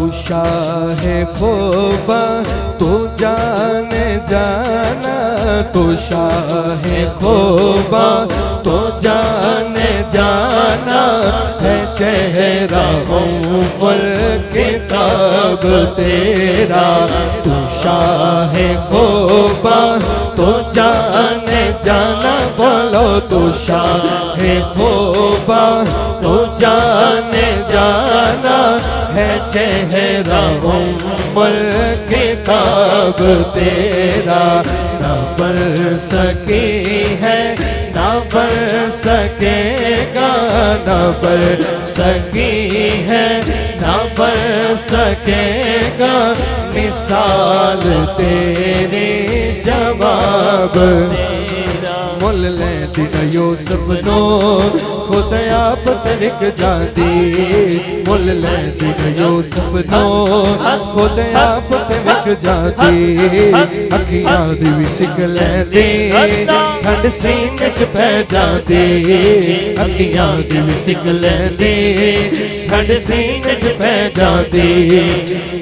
तू शाहे खूबा तू जाने जाना, तू शाहे खूबा तू जाने जाना है चेहरा उम्मुल किताब तेरा। तू शाहे खूबा तू जाने जाना, बोलो तू शाहे खूबा तू जाने जाना है चेहरा उम्मुल किताब तेरा। न बन सकी है न बन सकेगा, न बन सकी है न बन सकेगा मिसाल तेरे जवाब तेरा। मुल ले दिन यूसुफ नो खुद आप तरिक जाती, मुल ले दिन यूसुफ नो खुद आप तरिक जाती। अखियां दी भी सिक लैंदी ठंड सीने च पै जाती, अखियां दी भी सिक लैंदी ठंड सीने च पै जाती।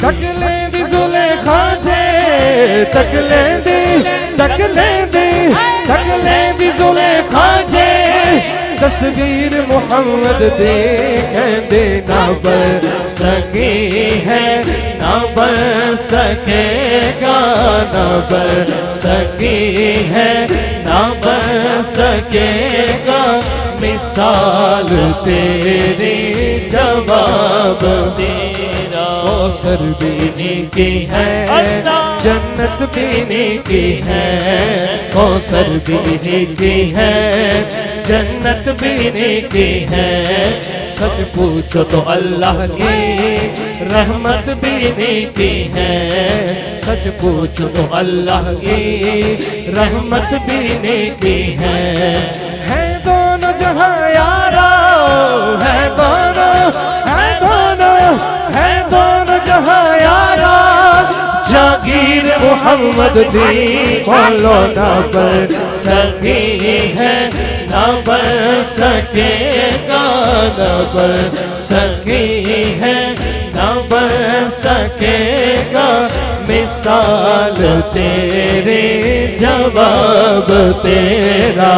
तक लेंदी जुलेखा जे तक लेंदी तक लेंदी तक लेंदी जुलेखा जे तस्वीर मोहम्मद दे कहंदे ना बन सकी है ना बन सकेगा, ना बन सकी है ना बन सकेगा मिसाल तेरी जवाब तेरा। कौसर भी की है जन्नत भी की है, कौसर भी की है जन्नत भी की है। सच पूछो तो अल्लाह की रहमत भी की है, सच पूछो तो अल्लाह की रहमत भी की है। है दोनों जहां यारा है दोनों है दोनों है दोनों जहां यारा। जागीर मोहम्मद दी बोलो ना बन सकी है ना बन सकेगा, ना बन सकी है ना बन सकेगा मिसाल तेरे जवाब तेरा।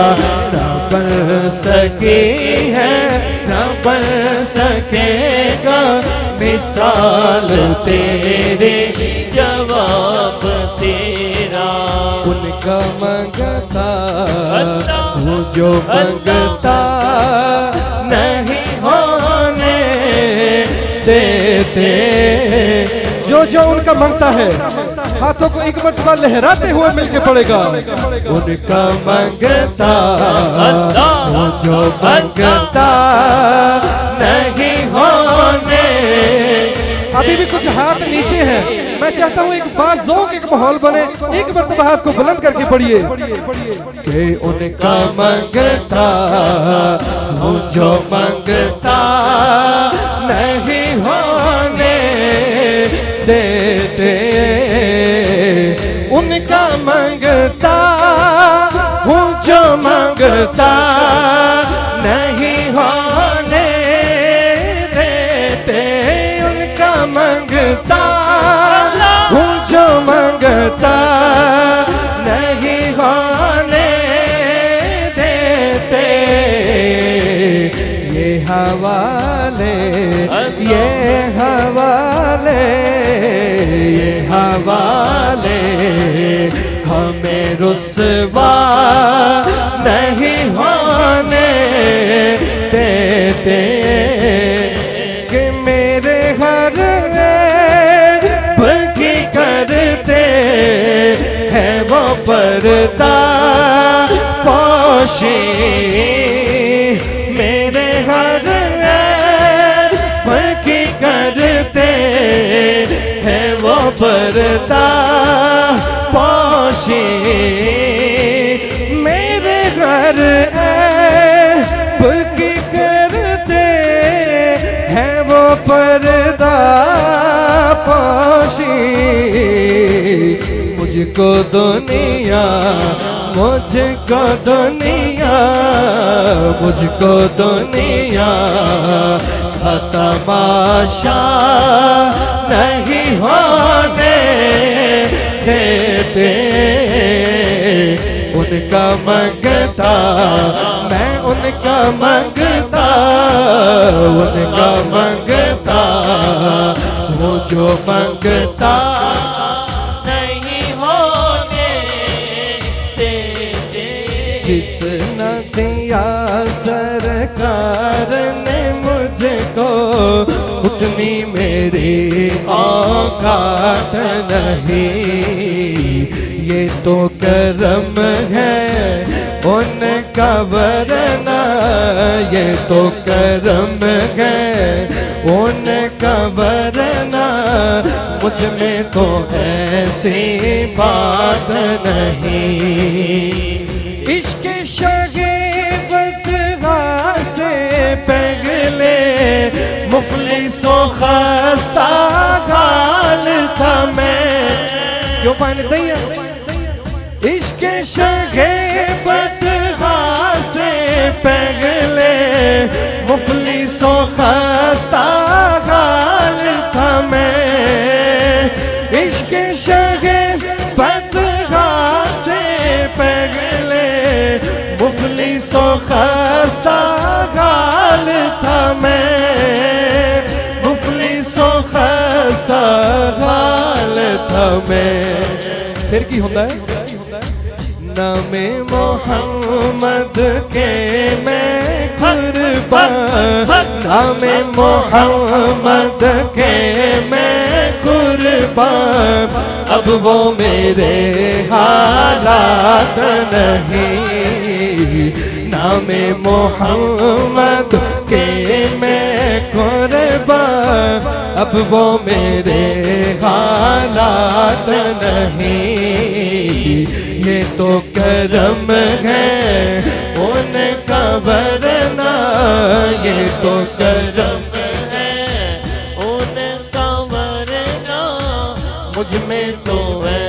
ना बन सकी है ना बन सकेगा मिसाल तेरे जवाब तेरा। उनका मंगता वो जो मंगता नहीं होने देते, जो जो उनका मांगता है हाथों को एक मरतबा लहराते हुए मिलके पड़ेगा। उनका मंगता वो जो मंगता नहीं होने। अभी भी कुछ हाथ नीचे हैं, मैं चाहता हूँ एक बाज़ोक एक माहौल बने, एक मरतबा हाथ को बुलंद करके पढ़िए कि उनका मंगता वो जो मंगता नहीं होने देते। उनका मंगता वो जो मंगता नहीं होने देते। उनका मंगता वो जो मंगता नहीं होने देते। ये हवाले ये हवाले ये हवाले हमें रुसवा नहीं होने देते। कि मेरे हर की करते हैं वो पर्दा पोशी। मेरे हर की करते हैं वो पर्दा पोशी। मेरे घर की करते हैं वो पर्दा पोशी। मुझको दुनिया मुझको दुनिया मुझको दुनिया का तमाशा नहीं होने देते। उनका मंगता मैं उनका मंगता, उनका मंगता वो जो मंगता नहीं होने देते। जितना दिया सरकार ने मुझको उतनी मेरी औकात नहीं। ये तो करम है उनका वरना, ये तो करम है उनका वरना, मुझ में तो ऐसी बात नहीं। इश्क शगीबत से पहले मुफलिसो खस्ता हाल था मैं। क्यों पानी दैया इश्क शगीबत से पहले मुफलिसो खस्ता हाल था मैं। इश्क शगीबत से पहले मुफलिसो खस्ता हाल था मैं, मुफलिसो खस्ता हाल था मैं। फिर की होता है नामे मोहम्मद के मैं कुर्बान, नामे मोहम्मद के मैं कुर्बान। अब वो मेरे हालात नहीं, नामे मोहम्मद के मैं कुर्बान। अब वो मेरे हालात नहीं। ये तो करम है उनका वरना, ये तो करम है उनका वरना, मुझ में तो है